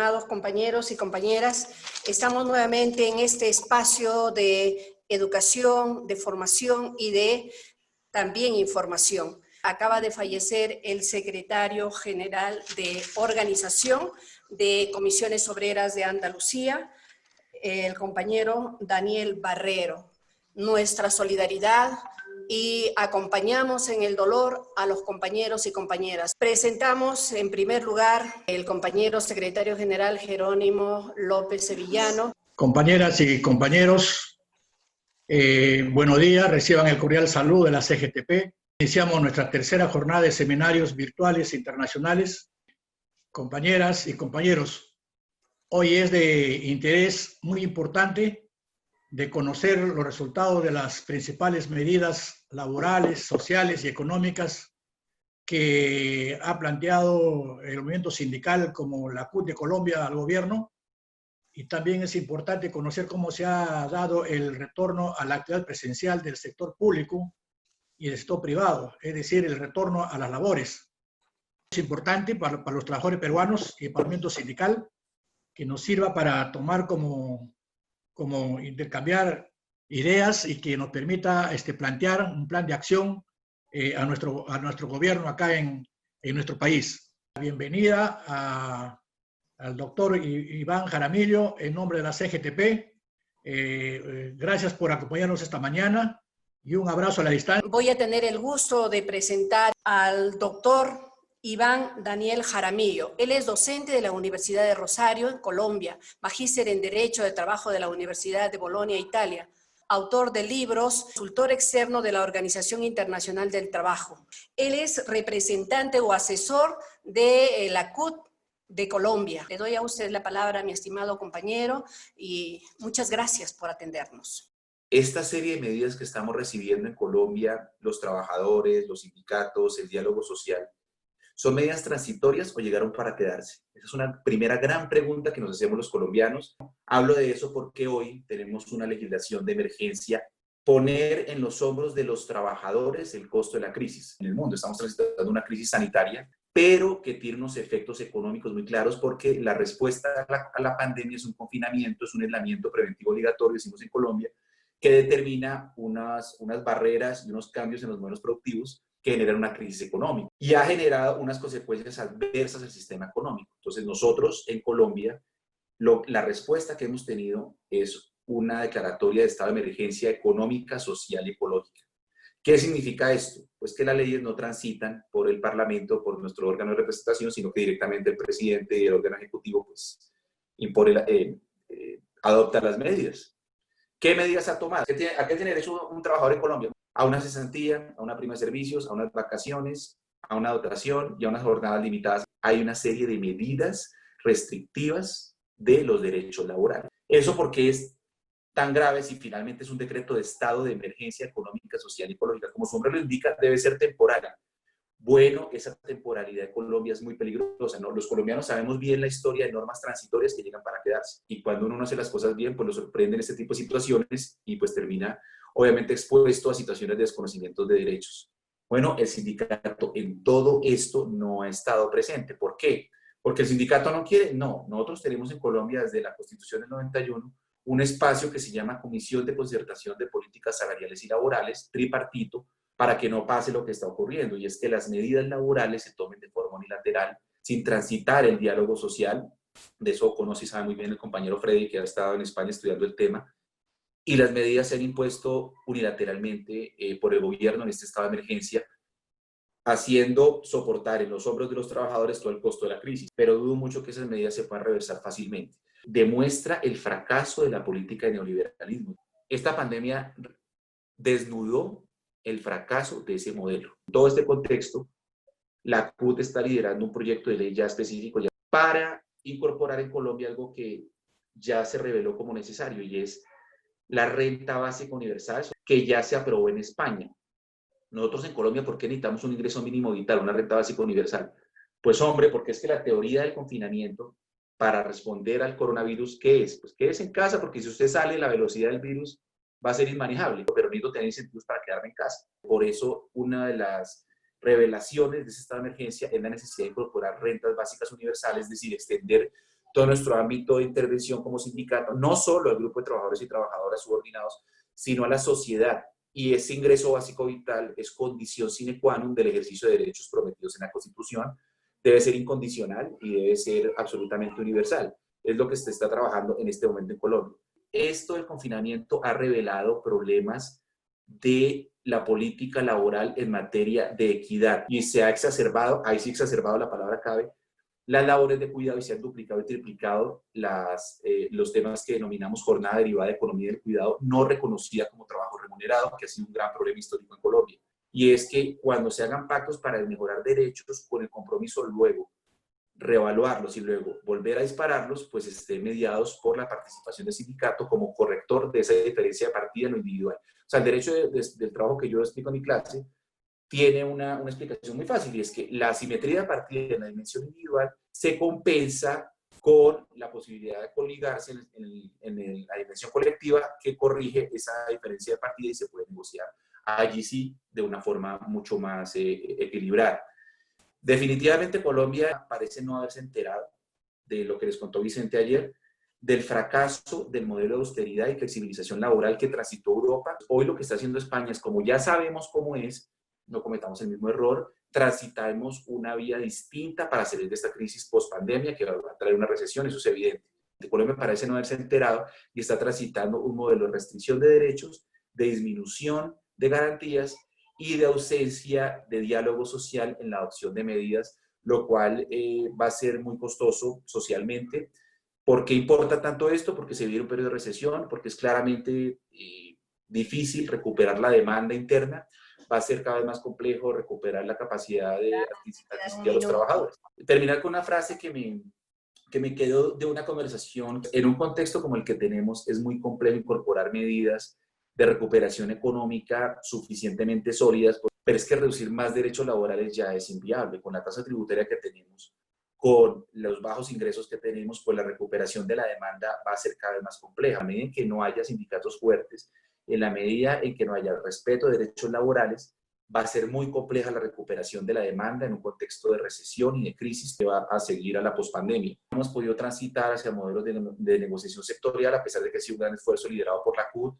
estimados compañeros y compañeras. Estamos nuevamente en este espacio de educación, de formación y de también información. Acaba de fallecer el secretario general de Organización de Comisiones Obreras de Andalucía, el compañero Daniel Barrero. Nuestra solidaridad y acompañamos en el dolor a los compañeros y compañeras. Presentamos en primer lugar el compañero secretario general Jerónimo López Sevillano. Compañeras y compañeros, buenos días, reciban el cordial saludo de la CGTP. Iniciamos nuestra tercera jornada de seminarios virtuales internacionales. Compañeras y compañeros, hoy es de interés muy importante de conocer los resultados de las principales medidas laborales, sociales y económicas que ha planteado el movimiento sindical como la CUT de Colombia al gobierno. Y también es importante conocer cómo se ha dado el retorno a la actividad presencial del sector público y del sector privado, es decir, el retorno a las labores. Es importante para los trabajadores peruanos y el movimiento sindical que nos sirva para tomar como intercambiar ideas y que nos permita plantear un plan de acción a nuestro gobierno acá en nuestro país. Bienvenida al doctor Iván Jaramillo en nombre de la CGTP. Gracias por acompañarnos esta mañana y un abrazo a la distancia. Voy a tener el gusto de presentar al doctor Iván Daniel Jaramillo. Él es docente de la Universidad de Rosario, en Colombia, magíster en Derecho de Trabajo de la Universidad de Bolonia, Italia, autor de libros, consultor externo de la Organización Internacional del Trabajo. Él es representante o asesor de la CUT de Colombia. Le doy a usted la palabra, mi estimado compañero, y muchas gracias por atendernos. Esta serie de medidas que estamos recibiendo en Colombia, los trabajadores, los sindicatos, el diálogo social, ¿son medidas transitorias o llegaron para quedarse? Esa es una primera gran pregunta que nos hacemos los colombianos. Hablo de eso porque hoy tenemos una legislación de emergencia, poner en los hombros de los trabajadores el costo de la crisis. En el mundo estamos transitando una crisis sanitaria, pero que tiene unos efectos económicos muy claros porque la respuesta a la pandemia es un confinamiento, es un aislamiento preventivo obligatorio, decimos en Colombia, que determina unas barreras y unos cambios en los modelos productivos que generan una crisis económica y ha generado unas consecuencias adversas al sistema económico. Entonces nosotros en Colombia, la respuesta que hemos tenido es una declaratoria de estado de emergencia económica, social y ecológica. ¿Qué significa esto? Pues que las leyes no transitan por el Parlamento, por nuestro órgano de representación, sino que directamente el presidente y el órgano ejecutivo pues, adopta las medidas. ¿Qué medidas ha tomado? ¿A qué tiene derecho un trabajador en Colombia? A una cesantía, a una prima de servicios, a unas vacaciones, a una dotación y a unas jornadas limitadas. Hay una serie de medidas restrictivas de los derechos laborales. ¿Eso porque es tan grave si finalmente es un decreto de estado de emergencia económica, social y ecológica? Como su nombre lo indica, debe ser temporal. Bueno, esa temporalidad de Colombia es muy peligrosa, ¿no? Los colombianos sabemos bien la historia de normas transitorias que llegan para quedarse. Y cuando uno no hace las cosas bien, pues lo sorprenden este tipo de situaciones y pues termina, obviamente, expuesto a situaciones de desconocimiento de derechos. Bueno, el sindicato en todo esto no ha estado presente. ¿Por qué? Porque el sindicato no quiere. No, nosotros tenemos en Colombia desde la Constitución del 91 un espacio que se llama Comisión de Concertación de Políticas Salariales y Laborales, tripartito, para que no pase lo que está ocurriendo, y es que las medidas laborales se tomen de forma unilateral, sin transitar el diálogo social. De eso conoce y sabe muy bien el compañero Freddy, que ha estado en España estudiando el tema, y las medidas se han impuesto unilateralmente por el gobierno en este estado de emergencia, haciendo soportar en los hombros de los trabajadores todo el costo de la crisis, pero dudo mucho que esas medidas se puedan reversar fácilmente. Demuestra el fracaso de la política de neoliberalismo. Esta pandemia desnudó el fracaso de ese modelo. En todo este contexto, la CUT está liderando un proyecto de ley ya específico para incorporar en Colombia algo que ya se reveló como necesario, y es la renta básica universal, que ya se aprobó en España. Nosotros en Colombia, ¿por qué necesitamos un ingreso mínimo vital, una renta básica universal? Pues hombre, porque es que la teoría del confinamiento para responder al coronavirus, ¿qué es? Pues quédese en casa, porque si usted sale, la velocidad del virus va a ser inmanejable, pero necesito tener incentivos para quedarme en casa. Por eso, una de las revelaciones de ese estado de emergencia es la necesidad de incorporar rentas básicas universales, es decir, extender todo nuestro ámbito de intervención como sindicato, no solo al grupo de trabajadores y trabajadoras subordinados, sino a la sociedad. Y ese ingreso básico vital es condición sine qua non del ejercicio de derechos prometidos en la Constitución. Debe ser incondicional y debe ser absolutamente universal. Es lo que se está trabajando en este momento en Colombia. Esto del confinamiento ha revelado problemas de la política laboral en materia de equidad y se ha exacerbado, ahí sí exacerbado la palabra cabe, las labores de cuidado y se han duplicado y triplicado los temas que denominamos jornada derivada de economía del cuidado no reconocida como trabajo remunerado, que ha sido un gran problema histórico en Colombia. Y es que cuando se hagan pactos para mejorar derechos con el compromiso luego reevaluarlos y luego volver a dispararlos, pues estén mediados por la participación del sindicato como corrector de esa diferencia de partida en lo individual. O sea, el derecho del trabajo que yo explico en mi clase tiene una explicación muy fácil, y es que la asimetría de partida en la dimensión individual se compensa con la posibilidad de coligarse en la dimensión colectiva que corrige esa diferencia de partida y se puede negociar allí sí de una forma mucho más equilibrada. Definitivamente Colombia parece no haberse enterado de lo que les contó Vicente ayer, del fracaso del modelo de austeridad y flexibilización laboral que transitó Europa. Hoy lo que está haciendo España es, como ya sabemos cómo es, no cometamos el mismo error, transitamos una vía distinta para salir de esta crisis post-pandemia que va a traer una recesión, eso es evidente. Colombia parece no haberse enterado y está transitando un modelo de restricción de derechos, de disminución de garantías y de ausencia de diálogo social en la adopción de medidas, lo cual va a ser muy costoso socialmente. ¿Por qué importa tanto esto? Porque se vive un periodo de recesión, porque es claramente difícil recuperar la demanda interna, va a ser cada vez más complejo recuperar la capacidad de adquisición de los trabajadores. Terminar con una frase que me quedó de una conversación. En un contexto como el que tenemos, es muy complejo incorporar medidas de recuperación económica suficientemente sólidas, pero es que reducir más derechos laborales ya es inviable. Con la tasa tributaria que tenemos, con los bajos ingresos que tenemos, pues la recuperación de la demanda va a ser cada vez más compleja. A medida en que no haya sindicatos fuertes, en la medida en que no haya respeto de derechos laborales, va a ser muy compleja la recuperación de la demanda en un contexto de recesión y de crisis que va a seguir a la pospandemia. Hemos podido transitar hacia modelos de negociación sectorial, a pesar de que ha sido un gran esfuerzo liderado por la CUT,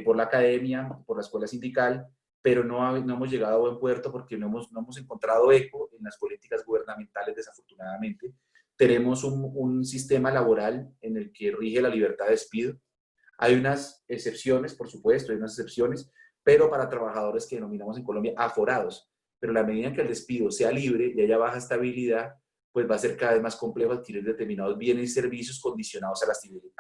por la academia, por la escuela sindical, pero no hemos llegado a buen puerto porque no hemos encontrado eco en las políticas gubernamentales, desafortunadamente. Tenemos un sistema laboral en el que rige la libertad de despido. Hay unas excepciones, por supuesto, hay unas excepciones, pero para trabajadores que denominamos en Colombia aforados. Pero a la medida que el despido sea libre y haya baja estabilidad, pues va a ser cada vez más complejo adquirir determinados bienes y servicios condicionados a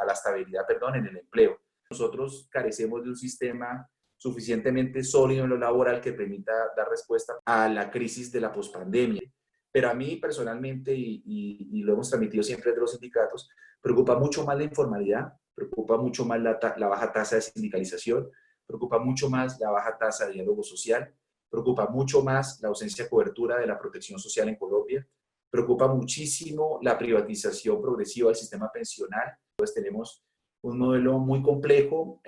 la estabilidad, en el empleo. Nosotros carecemos de un sistema suficientemente sólido en lo laboral que permita dar respuesta a la crisis de la pospandemia. Pero a mí personalmente, y lo hemos transmitido siempre de los sindicatos, preocupa mucho más la informalidad, preocupa mucho más la baja tasa de sindicalización, preocupa mucho más la baja tasa de diálogo social, preocupa mucho más la ausencia de cobertura de la protección social en Colombia, preocupa muchísimo la privatización progresiva del sistema pensional. Entonces tenemos un modelo muy complejo.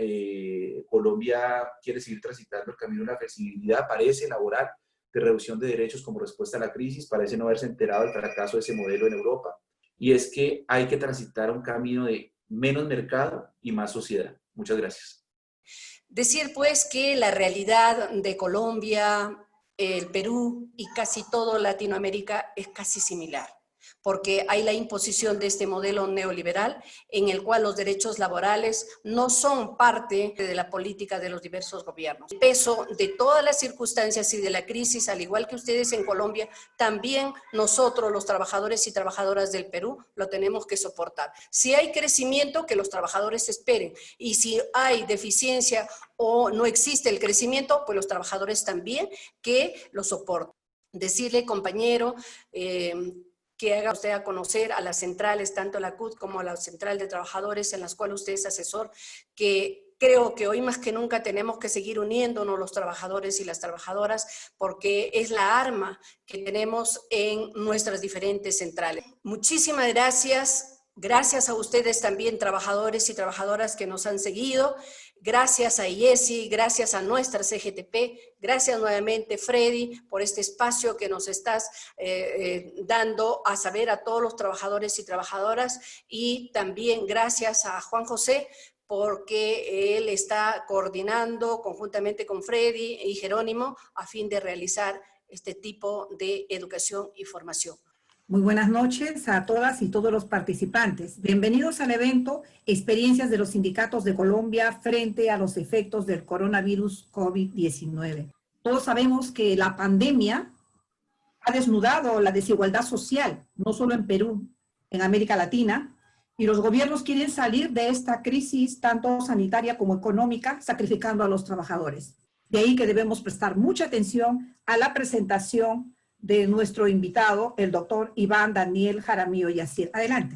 Colombia quiere seguir transitando el camino de la flexibilidad, parece laboral, de reducción de derechos como respuesta a la crisis, parece no haberse enterado del fracaso de ese modelo en Europa. Y es que hay que transitar un camino de menos mercado y más sociedad. Muchas gracias. Decir pues que la realidad de Colombia, el Perú y casi toda Latinoamérica es casi similar, porque hay la imposición de este modelo neoliberal en el cual los derechos laborales no son parte de la política de los diversos gobiernos. El peso de todas las circunstancias y de la crisis, al igual que ustedes en Colombia, también nosotros, los trabajadores y trabajadoras del Perú, lo tenemos que soportar. Si hay crecimiento, que los trabajadores esperen, y si hay deficiencia o no existe el crecimiento, pues los trabajadores también que lo soporten. Decirle, compañero, que haga usted a conocer a las centrales, tanto la CUT como a la Central de Trabajadores, en las cuales usted es asesor, que creo que hoy más que nunca tenemos que seguir uniéndonos los trabajadores y las trabajadoras, porque es la arma que tenemos en nuestras diferentes centrales. Muchísimas gracias Gracias a ustedes también, trabajadores y trabajadoras que nos han seguido. Gracias a IESI, gracias a nuestra CGTP, gracias nuevamente, Freddy, por este espacio que nos estás dando a saber a todos los trabajadores y trabajadoras, y también gracias a Juan José, porque él está coordinando conjuntamente con Freddy y Jerónimo a fin de realizar este tipo de educación y formación. Muy buenas noches a todas y todos los participantes. Bienvenidos al evento Experiencias de los Sindicatos de Colombia frente a los efectos del coronavirus COVID-19. Todos sabemos que la pandemia ha desnudado la desigualdad social, no solo en Perú, en América Latina, y los gobiernos quieren salir de esta crisis tanto sanitaria como económica, sacrificando a los trabajadores. De ahí que debemos prestar mucha atención a la presentación de nuestro invitado, el doctor Iván Daniel Jaramillo Yacir. Adelante.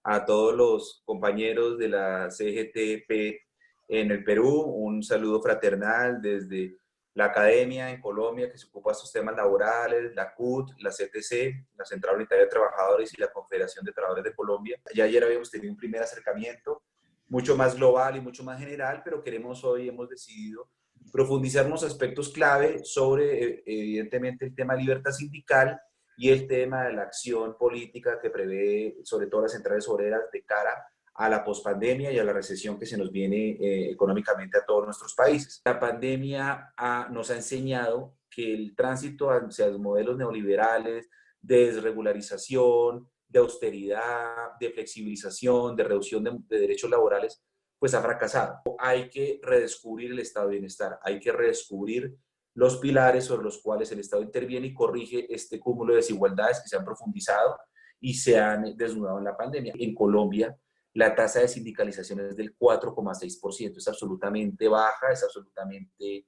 A todos los compañeros de la CGTP en el Perú, un saludo fraternal desde la academia en Colombia que se ocupa de estos temas laborales, la CUT, la CTC, la Central Unitaria de Trabajadores y la Confederación de Trabajadores de Colombia. Ya ayer habíamos tenido un primer acercamiento, mucho más global y mucho más general, pero hemos decidido profundizar unos aspectos clave sobre, evidentemente, el tema libertad sindical y el tema de la acción política que prevé, sobre todo las centrales obreras, de cara a la pospandemia y a la recesión que se nos viene económicamente a todos nuestros países. La pandemia nos ha enseñado que el tránsito hacia los modelos neoliberales de desregularización, de austeridad, de flexibilización, de reducción de derechos laborales, pues ha fracasado. Hay que redescubrir el estado de bienestar, hay que redescubrir los pilares sobre los cuales el Estado interviene y corrige este cúmulo de desigualdades que se han profundizado y se han desnudado en la pandemia. En Colombia, la tasa de sindicalización es del 4,6%, es absolutamente baja, es absolutamente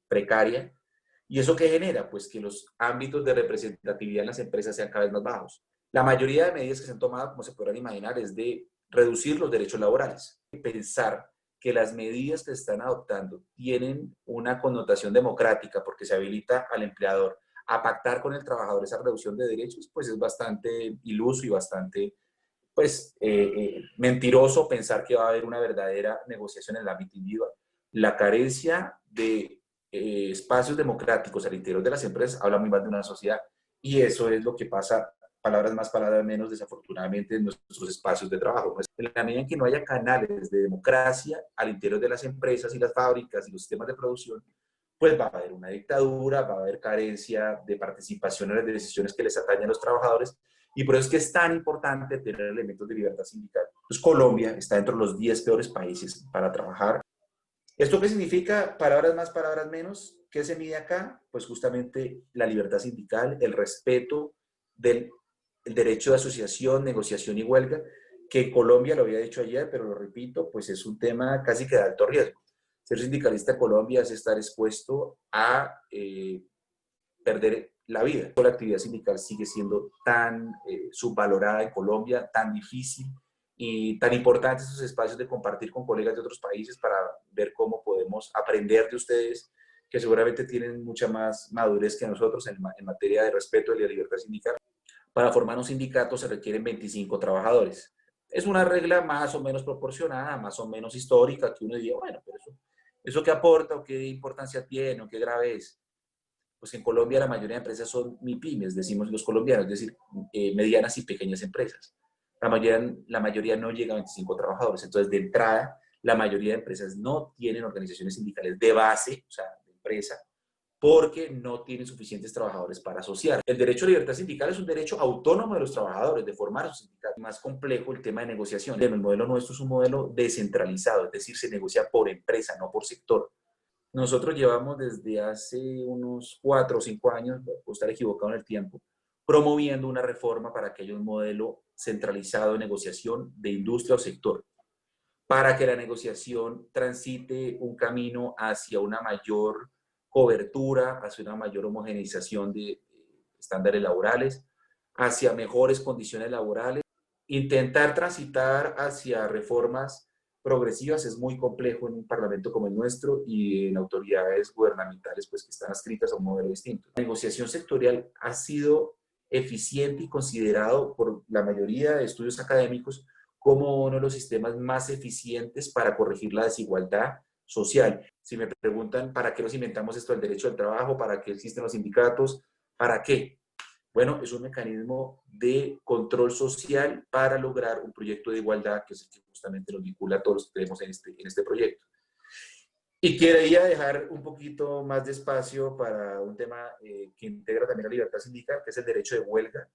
precaria. ¿Y eso qué genera? Pues que los ámbitos de representatividad en las empresas sean cada vez más bajos. La mayoría de medidas que se han tomado, como se podrán imaginar, es de reducir los derechos laborales. Pensar que las medidas que se están adoptando tienen una connotación democrática porque se habilita al empleador a pactar con el trabajador esa reducción de derechos, pues es bastante iluso y bastante mentiroso pensar que va a haber una verdadera negociación en el ámbito individual. La carencia de espacios democráticos al interior de las empresas habla muy mal de una sociedad, y eso es lo que pasa, palabras más, palabras menos, desafortunadamente, en nuestros espacios de trabajo. En la medida en que no haya canales de democracia al interior de las empresas y las fábricas y los sistemas de producción, pues va a haber una dictadura, va a haber carencia de participación en las decisiones que les atañen a los trabajadores, y por eso es que es tan importante tener elementos de libertad sindical. Pues Colombia está dentro de los 10 peores países para trabajar. ¿Esto qué significa? Palabras más, palabras menos. ¿Qué se mide acá? Pues justamente la libertad sindical, el respeto del derecho de asociación, negociación y huelga, que en Colombia, lo había dicho ayer, pero lo repito, pues es un tema casi que de alto riesgo. Ser sindicalista en Colombia es estar expuesto a perder la vida. La actividad sindical sigue siendo tan subvalorada en Colombia, tan difícil y tan importantes esos espacios de compartir con colegas de otros países para ver cómo podemos aprender de ustedes, que seguramente tienen mucha más madurez que nosotros en materia de respeto y de libertad sindical. Para formar un sindicato se requieren 25 trabajadores. Es una regla más o menos proporcionada, más o menos histórica, que uno diría, bueno, pero ¿eso qué aporta o qué importancia tiene o qué grave es? Pues en Colombia la mayoría de empresas son MIPYMES, decimos los colombianos, es decir, medianas y pequeñas empresas. La mayoría no llega a 25 trabajadores. Entonces, de entrada, la mayoría de empresas no tienen organizaciones sindicales de base, o sea, de empresa, porque no tienen suficientes trabajadores para asociar. El derecho a libertad sindical es un derecho autónomo de los trabajadores, de formar su sindicato. Más complejo el tema de negociación. El modelo nuestro es un modelo descentralizado, es decir, se negocia por empresa, no por sector. Nosotros llevamos desde hace unos 4 o 5 años, puedo estar equivocado en el tiempo, promoviendo una reforma para que haya un modelo centralizado de negociación de industria o sector, para que la negociación transite un camino hacia una mayor cobertura, hacia una mayor homogeneización de estándares laborales, hacia mejores condiciones laborales. Intentar transitar hacia reformas progresivas es muy complejo en un parlamento como el nuestro y en autoridades gubernamentales pues, que están adscritas a un modelo distinto. La negociación sectorial ha sido eficiente y considerado por la mayoría de estudios académicos como uno de los sistemas más eficientes para corregir la desigualdad social. Si me preguntan, ¿para qué nos inventamos esto del derecho al trabajo? ¿Para qué existen los sindicatos? ¿Para qué? Bueno, es un mecanismo de control social para lograr un proyecto de igualdad que es el que justamente nos vincula a todos los que tenemos en este proyecto. Y quería dejar un poquito más de espacio para un tema que integra también la libertad sindical, que es el derecho de huelga,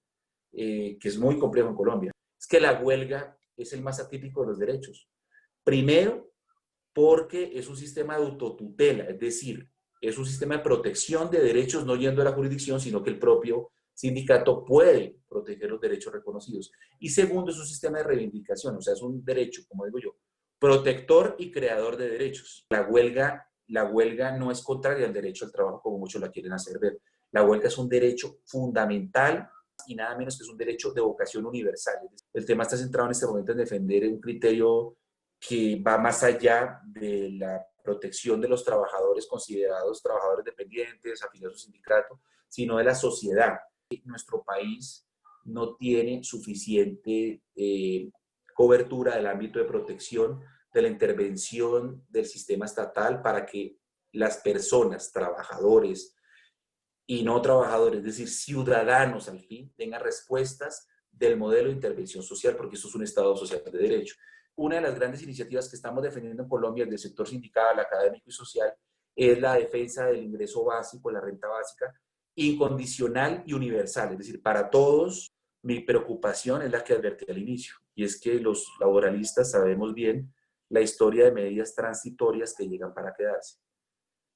que es muy complejo en Colombia. Es que la huelga es el más atípico de los derechos. Primero, porque es un sistema de autotutela, es decir, es un sistema de protección de derechos no yendo a la jurisdicción, sino que el propio sindicato puede proteger los derechos reconocidos. Y segundo, es un sistema de reivindicación, o sea, es un derecho, como digo yo, protector y creador de derechos. La huelga no es contraria al derecho al trabajo como muchos la quieren hacer ver. La huelga es un derecho fundamental y nada menos que es un derecho de vocación universal. El tema está centrado en este momento en defender un criterio que va más allá de la protección de los trabajadores considerados trabajadores dependientes, afiliados a su sindicato, sino de la sociedad. Nuestro país no tiene suficiente cobertura del ámbito de protección de la intervención del sistema estatal para que las personas, trabajadores y no trabajadores, es decir, ciudadanos al fin, tengan respuestas del modelo de intervención social, porque esto es un Estado social de derecho. Una de las grandes iniciativas que estamos defendiendo en Colombia, del sector sindical, académico y social, es la defensa del ingreso básico, la renta básica, incondicional y universal, es decir, para todos. Mi preocupación es la que advertí al inicio, y es que los laboralistas sabemos bien la historia de medidas transitorias que llegan para quedarse.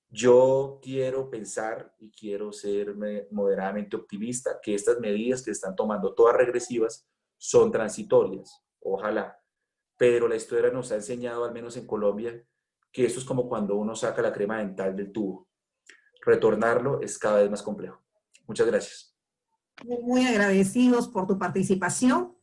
Yo quiero pensar y quiero ser moderadamente optimista que estas medidas que están tomando, todas regresivas, son transitorias, ojalá. Pero la historia nos ha enseñado, al menos en Colombia, que esto es como cuando uno saca la crema dental del tubo. Retornarlo es cada vez más complejo. Muchas gracias. Muy agradecidos por tu participación.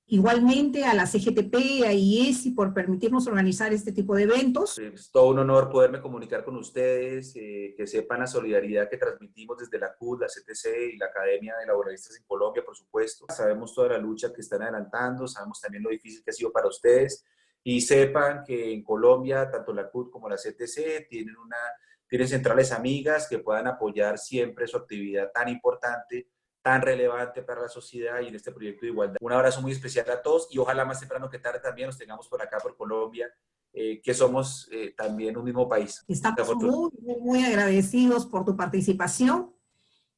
Igualmente a la CGTP, a IESI por permitirnos organizar este tipo de eventos. Es todo un honor poderme comunicar con ustedes, que sepan la solidaridad que transmitimos desde la CUT, la CTC y la Academia de Laboralistas en Colombia, por supuesto. Sabemos toda la lucha que están adelantando, sabemos también lo difícil que ha sido para ustedes y sepan que en Colombia, tanto la CUT como la CTC tienen centrales amigas que puedan apoyar siempre su actividad tan importante, tan relevante para la sociedad y en este proyecto de igualdad. Un abrazo muy especial a todos y ojalá más temprano que tarde también nos tengamos por acá, por Colombia, que somos también un mismo país. Estamos muy agradecidos por tu participación.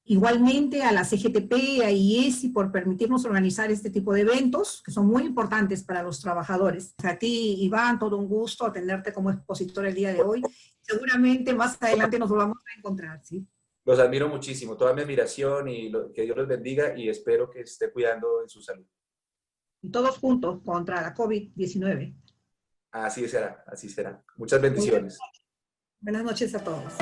Igualmente a la CGTP, a IESI por permitirnos organizar este tipo de eventos, que son muy importantes para los trabajadores. A ti, Iván, todo un gusto atenderte como expositor el día de hoy. Seguramente más adelante nos volvamos a encontrar, ¿sí? Los admiro muchísimo, toda mi admiración y que Dios los bendiga y espero que esté cuidando en su salud. Y todos juntos contra la COVID-19. Así será, así será. Muchas bendiciones. Buenas noches a todos.